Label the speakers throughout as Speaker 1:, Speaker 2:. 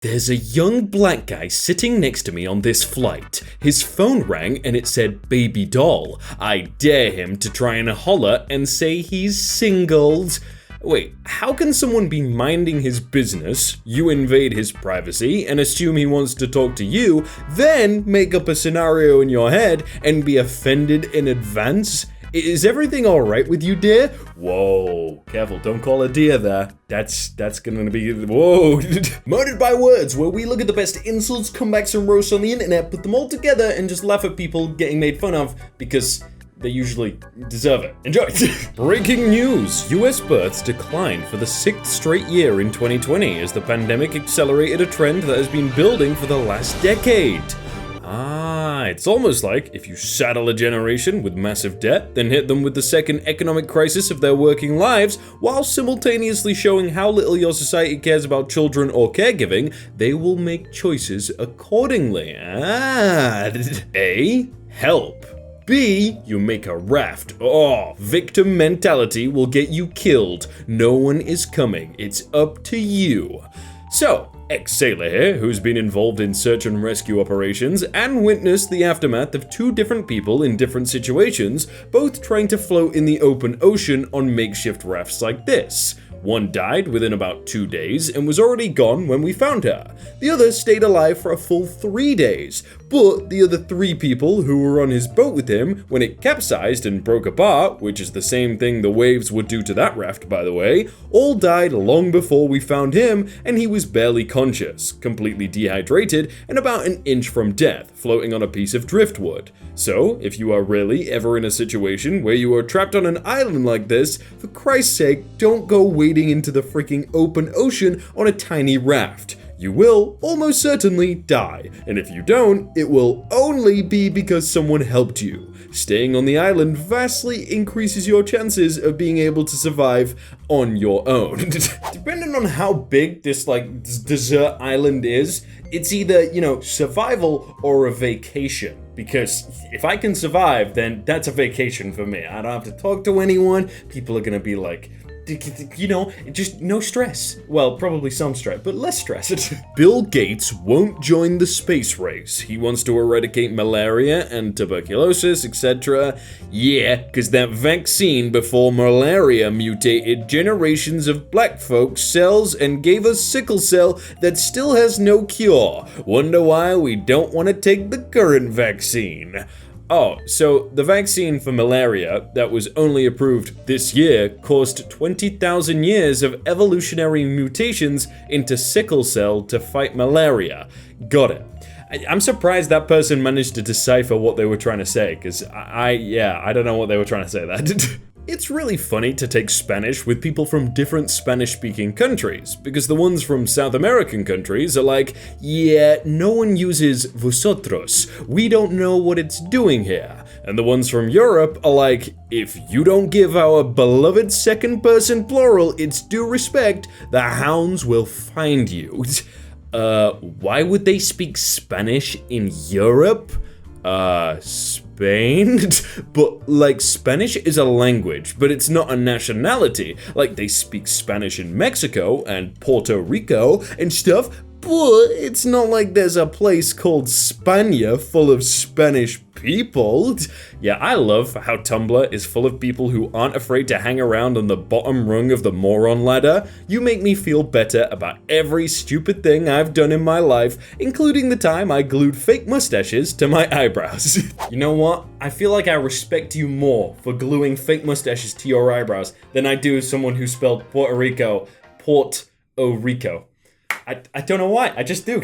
Speaker 1: There's a young black guy sitting next to me on this flight. His phone rang and it said baby doll. I dare him to try and holler and say he's singled. Wait, how can someone be minding his business, you invade his privacy and assume he wants to talk to you, then make up a scenario in your head and be offended in advance? Is everything alright with you, dear? Whoa, careful, don't call a dear there. That's gonna be, whoa. Murdered by Words, where we look at the best insults, comebacks, and roasts on the internet, put them all together, and just laugh at people getting made fun of, because they usually deserve it. Enjoy! Breaking news! US births declined for the 6th straight year in 2020 as the pandemic accelerated a trend that has been building for the last decade. It's almost like if you saddle a generation with massive debt, then hit them with the second economic crisis of their working lives, while simultaneously showing how little your society cares about children or caregiving, they will make choices accordingly. A. Help. B. You make a raft. Victim mentality will get you killed. No one is coming. It's up to you. So, ex-sailor here, who's been involved in search and rescue operations and witnessed the aftermath of two different people in different situations, both trying to float in the open ocean on makeshift rafts like this. One died within about 2 days and was already gone when we found her. The other stayed alive for a full 3 days, but the other 3 people who were on his boat with him when it capsized and broke apart, which is the same thing the waves would do to that raft by the way, all died long before we found him, and he was barely conscious, completely dehydrated, and about an inch from death, floating on a piece of driftwood. So, if you are really ever in a situation where you are trapped on an island like this, for Christ's sake, don't go wading into the freaking open ocean on a tiny raft. You will almost certainly die, and if you don't, it will only be because someone helped you. Staying on the island vastly increases your chances of being able to survive on your own. Depending on how big this desert island is, it's either, survival or a vacation. Because if I can survive, then that's a vacation for me. I don't have to talk to anyone. People are gonna be like, just no stress. Well, probably some stress, but less stress. Bill Gates won't join the space race. He wants to eradicate malaria and tuberculosis, etc. Yeah, because that vaccine before malaria mutated generations of black folks' cells and gave us sickle cell that still has no cure. Wonder why we don't want to take the current vaccine. So the vaccine for malaria that was only approved this year caused 20,000 years of evolutionary mutations into sickle cell to fight malaria. Got it. I'm surprised that person managed to decipher what they were trying to say, because I don't know what they were trying to say that. It's really funny to take Spanish with people from different Spanish-speaking countries, because the ones from South American countries are like, yeah, no one uses vosotros, we don't know what it's doing here. And the ones from Europe are like, if you don't give our beloved second person plural its due respect, the hounds will find you. Why would they speak Spanish in Europe? Spain? But, Spanish is a language, but it's not a nationality. They speak Spanish in Mexico and Puerto Rico and stuff, but it's not like there's a place called Spania full of Spanish people. Yeah, I love how Tumblr is full of people who aren't afraid to hang around on the bottom rung of the moron ladder. You make me feel better about every stupid thing I've done in my life, including the time I glued fake mustaches to my eyebrows. You know what? I feel like I respect you more for gluing fake mustaches to your eyebrows than I do someone who spelled Puerto Rico, Port-O-Rico. I don't know why, I just do.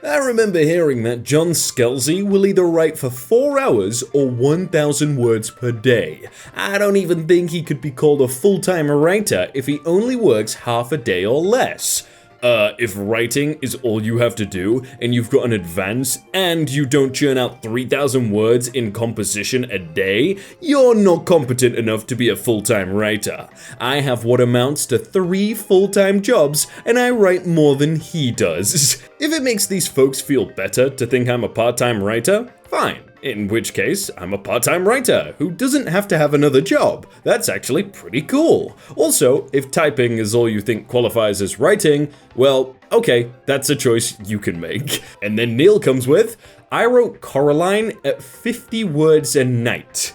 Speaker 1: I remember hearing that John Scalzi will either write for 4 hours or 1,000 words per day. I don't even think he could be called a full-time writer if he only works half a day or less. If writing is all you have to do, and you've got an advance, and you don't churn out 3,000 words in composition a day, you're not competent enough to be a full-time writer. I have what amounts to 3 full-time jobs, and I write more than he does. If it makes these folks feel better to think I'm a part-time writer, fine. In which case, I'm a part-time writer who doesn't have to have another job. That's actually pretty cool. Also, if typing is all you think qualifies as writing, well, okay, that's a choice you can make. And then Neil comes with, I wrote Coraline at 50 words a night.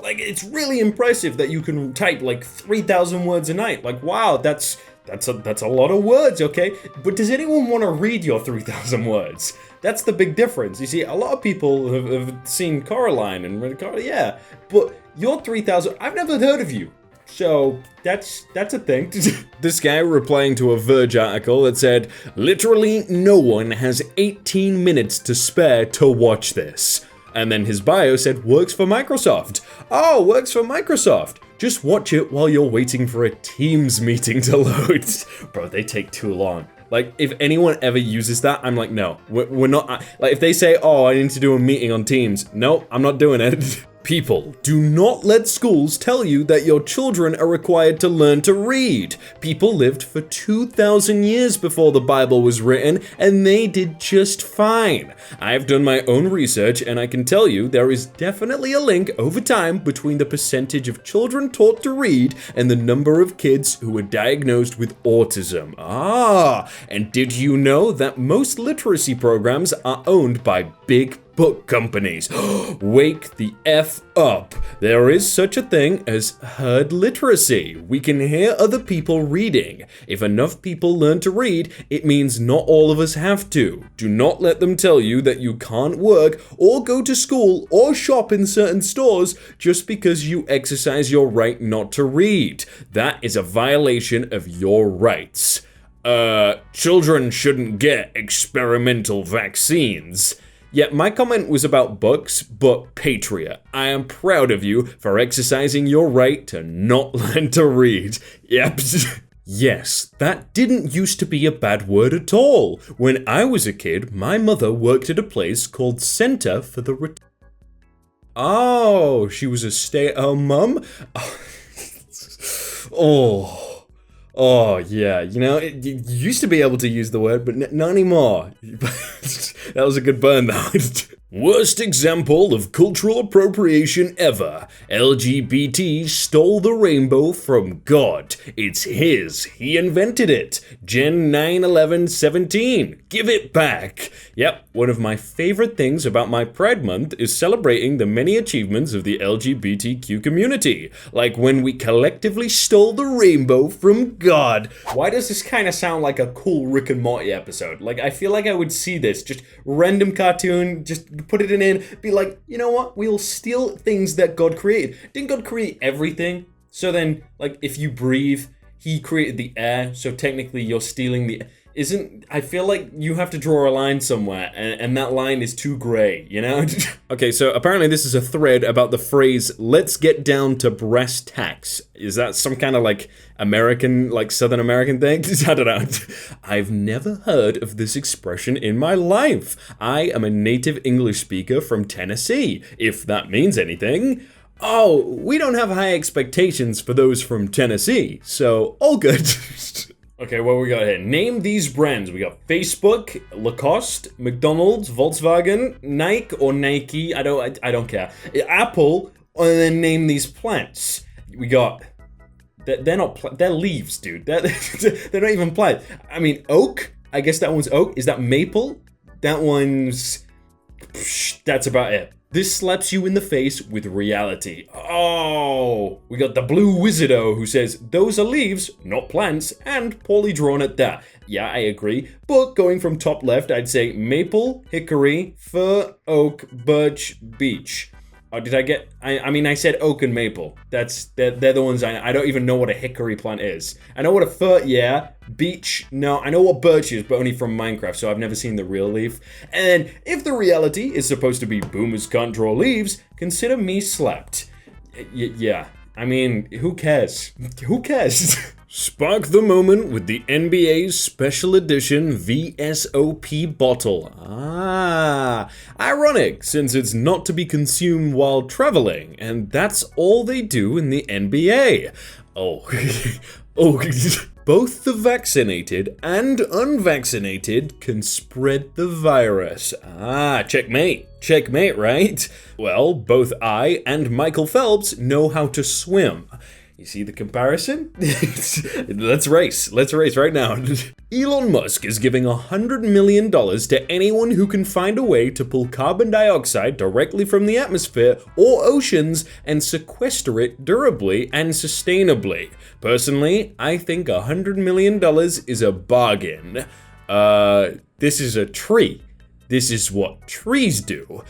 Speaker 1: Like, it's really impressive that you can type like 3,000 words a night. Like, wow, that's a lot of words, okay? But does anyone want to read your 3,000 words? That's the big difference. You see, a lot of people have seen Coraline and read Coraline, yeah, but your 3,000, I've never heard of you. So that's a thing. This guy replying to a Verge article that said, literally no one has 18 minutes to spare to watch this. And then his bio said, works for Microsoft. Oh, works for Microsoft. Just watch it while you're waiting for a Teams meeting to load. Bro, they take too long. Like, if anyone ever uses that, I'm like, no, we're not. Like, if they say, oh, I need to do a meeting on Teams. No, I'm not doing it. People, do not let schools tell you that your children are required to learn to read. People lived for 2,000 years before the Bible was written, and they did just fine. I've done my own research, and I can tell you there is definitely a link over time between the percentage of children taught to read and the number of kids who were diagnosed with autism. Ah, and did you know that most literacy programs are owned by big book companies? Wake the F up. There is such a thing as herd literacy. We can hear other people reading. If enough people learn to read, it means not all of us have to. Do not let them tell you that you can't work or go to school or shop in certain stores just because you exercise your right not to read. That is a violation of your rights. Children shouldn't get experimental vaccines. Yeah, my comment was about books, but Patria, I am proud of you for exercising your right to not learn to read. Yep. Yes, that didn't used to be a bad word at all. When I was a kid, my mother worked at a place called Center for the Oh, she was a stay-at-home mum? Oh, yeah, you know, you used to be able to use the word, but not anymore. That was a good burn, though. Worst example of cultural appropriation ever. LGBT stole the rainbow from God. It's his. He invented it. Gen 9/11/17. Give it back. Yep, one of my favorite things about my Pride Month is celebrating the many achievements of the LGBTQ community. Like when we collectively stole the rainbow from God. Why does this kind of sound like a cool Rick and Morty episode? Like, I feel like I would see this, just random cartoon, just put it in, be like, you know what? We'll steal things that God created. Didn't God create everything? So then, like, if you breathe, he created the air, so technically you're stealing the... I feel like you have to draw a line somewhere, and that line is too gray, you know? Okay, so apparently this is a thread about the phrase, let's get down to brass tacks. Is that some kind of, like, American, like, Southern American thing? I don't know. I've never heard of this expression in my life. I am a native English speaker from Tennessee, if that means anything. Oh, we don't have high expectations for those from Tennessee, so all good. Okay, what we got here? Name these brands. We got Facebook, Lacoste, McDonald's, Volkswagen, Nike or Nike. I don't care. Apple, and then name these plants. We got. They're leaves, dude. They're not even plants. I mean, oak. I guess that one's oak. Is that maple? That one's. That's about it. This slaps you in the face with reality. Oh, we got the blue wizardo who says, those are leaves, not plants, and poorly drawn at that. Yeah, I agree. But going from top left, I'd say maple, hickory, fir, oak, birch, beech. Oh, did I get... I mean, I said oak and maple. They're the ones I don't even know what a hickory plant is. I know what a fir, yeah. Beech, no. I know what birch is, but only from Minecraft, so I've never seen the real leaf. And if the reality is supposed to be boomers can't draw leaves, consider me slapped. Yeah. I mean, who cares? Who cares? Spark the moment with the NBA's special edition VSOP bottle. Ah, ironic since it's not to be consumed while traveling, and that's all they do in the NBA. Oh, both the vaccinated and unvaccinated can spread the virus. Ah, checkmate. Checkmate, right? Well, both I and Michael Phelps know how to swim. You see the comparison? Let's race right now. Elon Musk is giving $100 million to anyone who can find a way to pull carbon dioxide directly from the atmosphere or oceans and sequester it durably and sustainably. Personally, I think $100 million is a bargain. This is a tree. This is what trees do.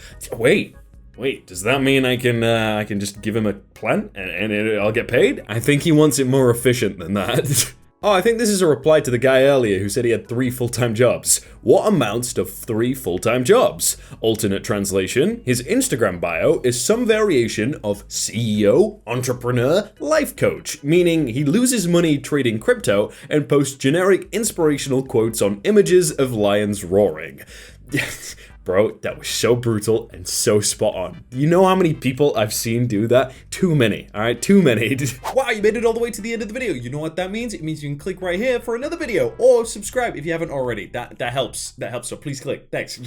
Speaker 1: Wait, does that mean I can just give him a plant and I'll get paid? I think he wants it more efficient than that. Oh, I think this is a reply to the guy earlier who said he had 3 full-time jobs. What amounts to 3 full-time jobs? Alternate translation, his Instagram bio is some variation of CEO, entrepreneur, life coach, meaning he loses money trading crypto and posts generic inspirational quotes on images of lions roaring. Bro, that was so brutal and so spot on. You know how many people I've seen do that? Too many, all right? Too many. Wow, you made it all the way to the end of the video. You know what that means? It means you can click right here for another video or subscribe if you haven't already. That helps. So please click. Thanks.